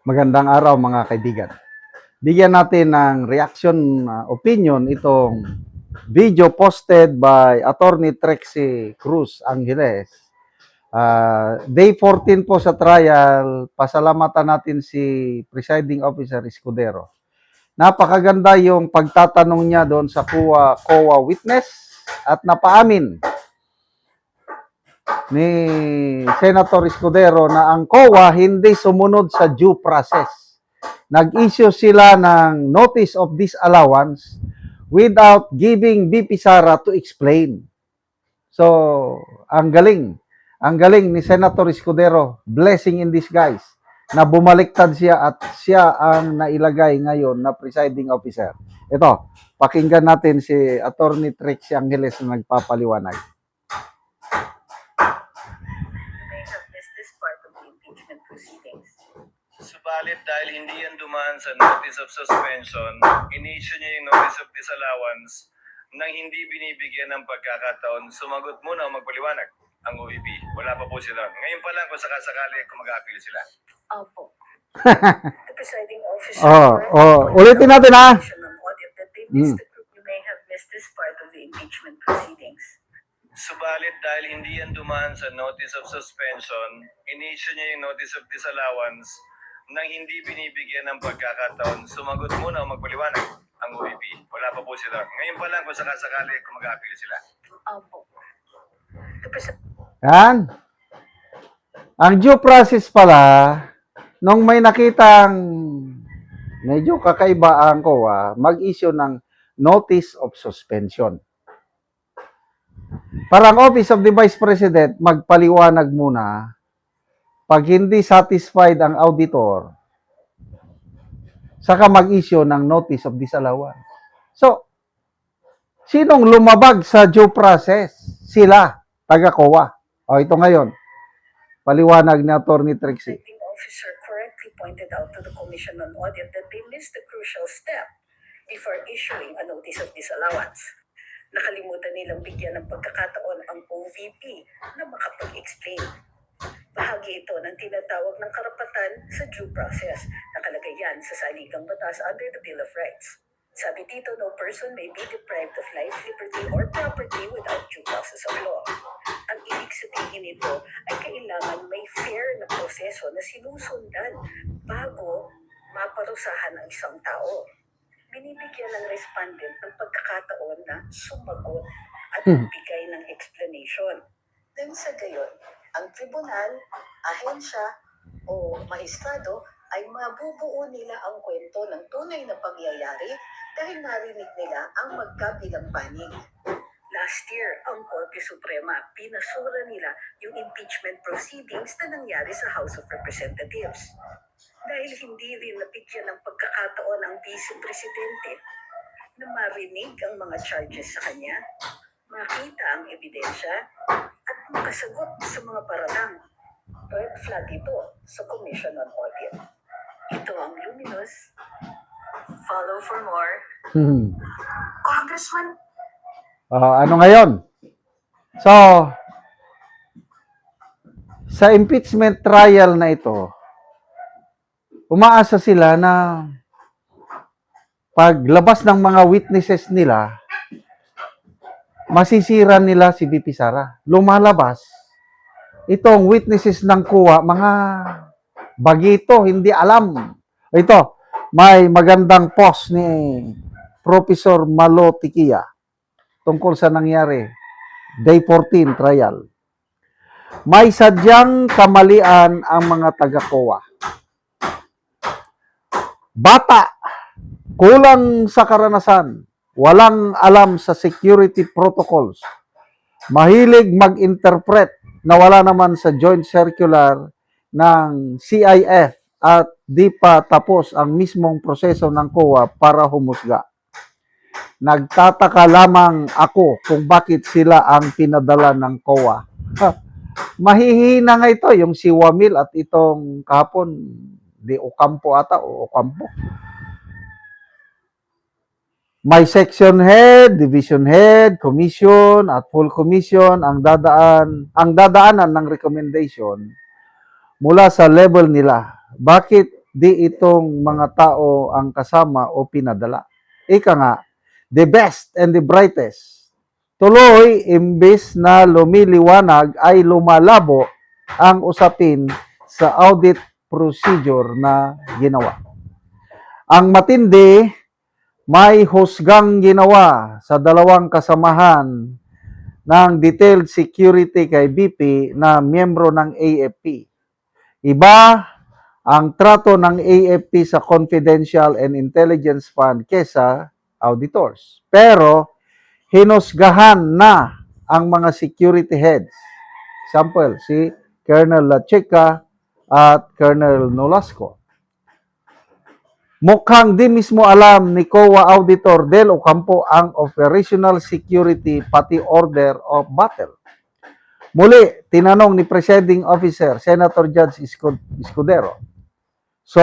Magandang araw mga kaibigan. Bigyan natin ng reaction opinion itong video posted by Attorney Trixie Cruz Angeles. Day 14 po sa trial, pasalamatan natin si Presiding Officer Escudero. Napakaganda yung pagtatanong niya doon sa COA witness at napaamin ni Senator Escudero na ang COA hindi sumunod sa due process. Nag-issue sila ng notice of disallowance without giving BP Sara to explain. So, ang galing. Ang galing ni Senator Escudero, blessing in disguise, na bumaliktad siya at siya ang nailagay ngayon na presiding officer. Ito, pakinggan natin si Attorney Trixie Angeles na nagpapaliwanag. Subalit dahil hindi yan dumaan sa notice of suspension, in-issue niya yung notice of disallowance nang hindi binibigyan ng pagkakataon. Sumagot muna o magpaliwanag ang OVP. Wala pa po sila. Ngayon pa lang kung sakasakali kung mag-appeal sila. Opo. The presiding officer. Ulitin natin ha. You may have missed this part of the impeachment proceedings. Subalit dahil hindi yan dumaan sa notice of suspension, in-issue niya yung notice of disallowance nang hindi binibigyan ng pagkakataon. Sumagot muna o magpaliwanag ang OVP. Wala pa po sila. Ngayon pa lang kung sakasakali kung mag-appeal sila. Opo. Yan. Ang due process pala, nung may nakitang medyo kakaiba ang COA, mag-issue ng notice of suspension. Parang Office of the Vice President, magpaliwanag muna. Pag hindi satisfied ang auditor, saka mag-issue ng notice of disallowance. So, sinong lumabag sa due process? Sila, taga-COA. O, ito ngayon. Paliwanag ni Attorney Trixie. The presiding officer correctly pointed out to the Commission on Audit that they missed the crucial step before issuing a notice of disallowance. Nakalimutan nilang bigyan ng pagkakataon ang OVP na makapag-explain. Bahagi ito ng tinatawag ng karapatan sa due process. Nakalagay yan sa saligang batas under the Bill of Rights. Sabi dito, no person may be deprived of life, liberty, or property without due process of law. Ang ibig sabihin nito ay kailangan may fair na proseso na sinusundan bago maparusahan ang isang tao. Binibigyan ng respondent ng pagkakataon na sumagot at magbigay ng explanation. Nang sa gayon, ang tribunal, ahensya o maestrado ay mabubuo nila ang kwento ng tunay na pangyayari dahil narinig nila ang magkabilang panig. Last year, ang Korte Suprema, pinasura nila yung impeachment proceedings na nangyari sa House of Representatives. Dahil hindi rin nabigyan ng pagkakataon ang Vice Presidente na marinig ang mga charges sa kanya, makita ang ebidensya, at makasagot sa mga paratang. Red flag ito sa Commission on Audit. Ito ang luminous. Follow for more. Congressman. Ano ngayon? So, sa impeachment trial na ito, umaasa sila na paglabas ng mga witnesses nila, masisira nila si VP Sara. Lumalabas, itong witnesses ng COA, mga bagito, hindi alam. Ito, may magandang post ni Professor Malo Tikia tungkol sa nangyari, Day 14 trial. May sadyang kamalian ang mga taga-COA. Bata, kulang sa karanasan, walang alam sa security protocols, mahilig mag-interpret na wala naman sa joint circular ng CIF at di pa tapos ang mismong proseso ng COA para humusga. Nagtataka lamang ako kung bakit sila ang pinadala ng COA. Mahihina nga ito, yung si Wamil at itong kahapon, di Ocampo ata o Ocampo. May section head, division head, commission at full commission ang dadaanan ng recommendation mula sa level nila. Bakit di itong mga tao ang kasama o pinadala. Ika nga, the best and the brightest. Tuloy, imbis na lumiliwanag ay lumalabo ang usapin sa audit procedure na ginawa. Ang matindi, may husgang ginawa sa dalawang kasamahan ng detailed security kay BP na miyembro ng AFP. Iba ang trato ng AFP sa confidential and intelligence fund kesa auditors. Pero, hinusgahan na ang mga security heads. Example, si Colonel Lacheca at Colonel Nolasco. Mukhang di mismo alam ni COA Auditor Del Ocampo ang operational security pati order of battle. Muli, tinanong ni Presiding Officer Senator Judge Escudero. So,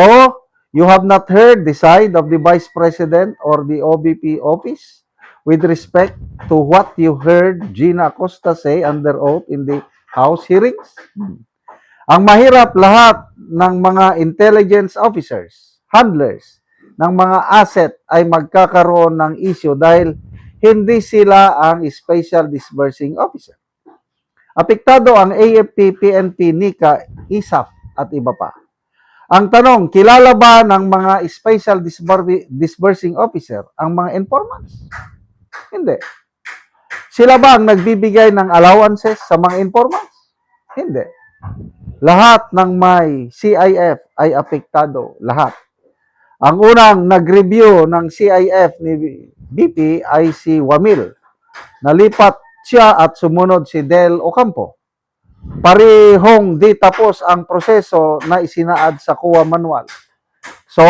you have not heard the side of the Vice President or the OVP office with respect to what you heard Gina Acosta say under oath in the House hearings? Ang mahirap, lahat ng mga intelligence officers, handlers ng mga asset ay magkakaroon ng issue dahil hindi sila ang special disbursing officer. Apektado ang AFP, PNP, NICA, ISAF at iba pa. Ang tanong, kilala ba ng mga special disbursing officer ang mga informants? Hindi. Sila ba ang nagbibigay ng allowances sa mga informants? Hindi. Lahat ng may CIF ay apektado. Lahat. Ang unang nag-review ng CIF ni BP ay si Wamil. Nalipat siya at sumunod si Del Ocampo. Parehong di tapos ang proseso na isinaad sa COA manual. So,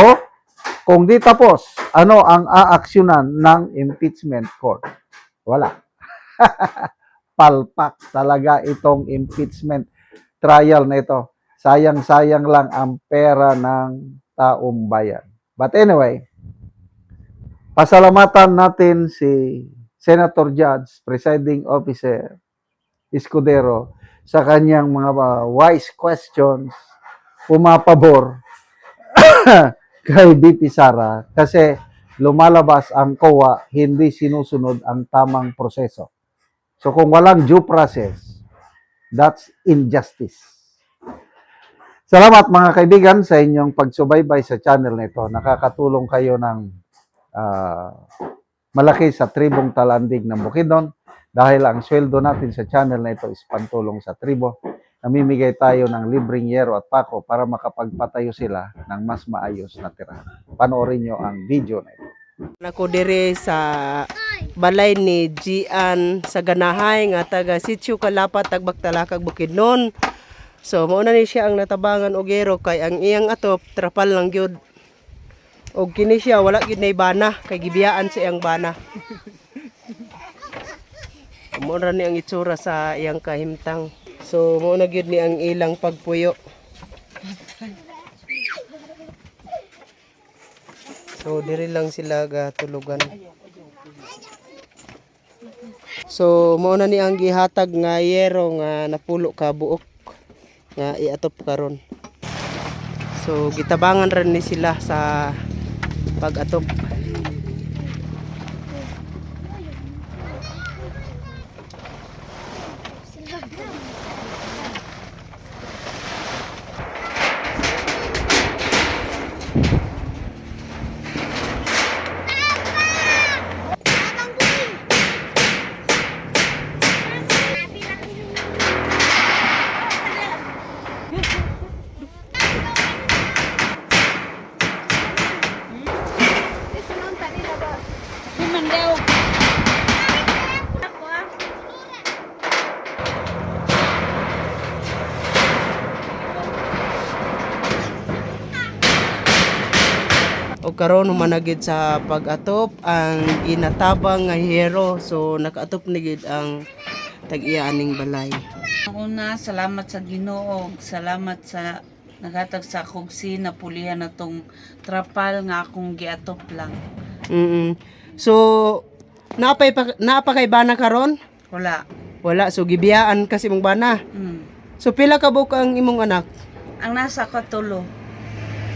kung di tapos, ano ang aaksyonan ng impeachment court? Wala. Palpak talaga itong impeachment trial na ito. Sayang-sayang lang ang pera ng taong bayan. But anyway, pasalamatan natin si Senator Judge, Presiding Officer Escudero sa kanyang mga wise questions, pumapabor kay BP Sara kasi lumalabas ang COA, hindi sinusunod ang tamang proseso. So kung walang due process, that's injustice. Salamat mga kaibigan sa inyong pagsubaybay sa channel na ito. Nakakatulong kayo ng malaki sa tribong Talandig ng Bukidnon dahil ang sweldo natin sa channel na ito is pantulong sa tribo. Namimigay tayo ng libreng yero at pako para makapagpatayo sila ng mas maayos na tirahan. Panoorin nyo ang video na ito. Ako dire sa balay ni Gian sa Ganahay nga taga Sitio Kalapat Tagbagtalakag Bukidnon. So mao na ni siya ang natabangan og gero kay ang iyang atop trapal lang gyud. Og kini siya wala gyud nay bana kay gibiyaan sa iyang bana. Mao ra ni ang itsura sa iyang kahimtang. So mao na gyud ni ang ilang pagpuyo. So diri lang sila gatulugan. So mao na ni ang gihatag nga yero nga napulo ka buok nga iatop karon. So gitabangan rin ni sila sa pag-atop. O karon humanagid sa pag-atop ang inatabang nga hero. So nakaatop na gid ang tag-iya aning balay. Una, salamat sa Ginoo, salamat sa naghatag sa kugsi na pulihan na tong trapal nga akong giatop lang. So naapa kay bana karon? Wala. Wala, so gibiyaan kasi mong bana. Mm. So pila ka buok ang imong anak? Ang nasa katulo.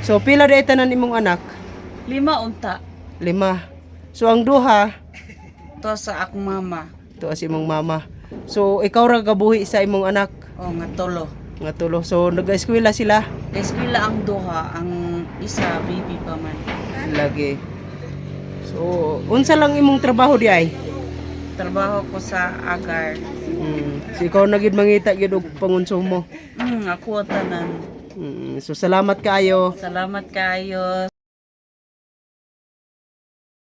So pila day tanan imong anak? 5 unta. 5. So ang duha To sa akong mama. to as imong mama. So ikaw ra gabuhi sa imong anak O nga tolo. nga tulo. So nag-eskwela sila Eskwela ang duha, ang isa baby pa man. lagi. So unsa lang imong trabaho di ay? Trabaho ko sa agar. So ikaw na gid mangita gid og pangonsumo. Ako tanan. So salamat kaayo. Salamat kayo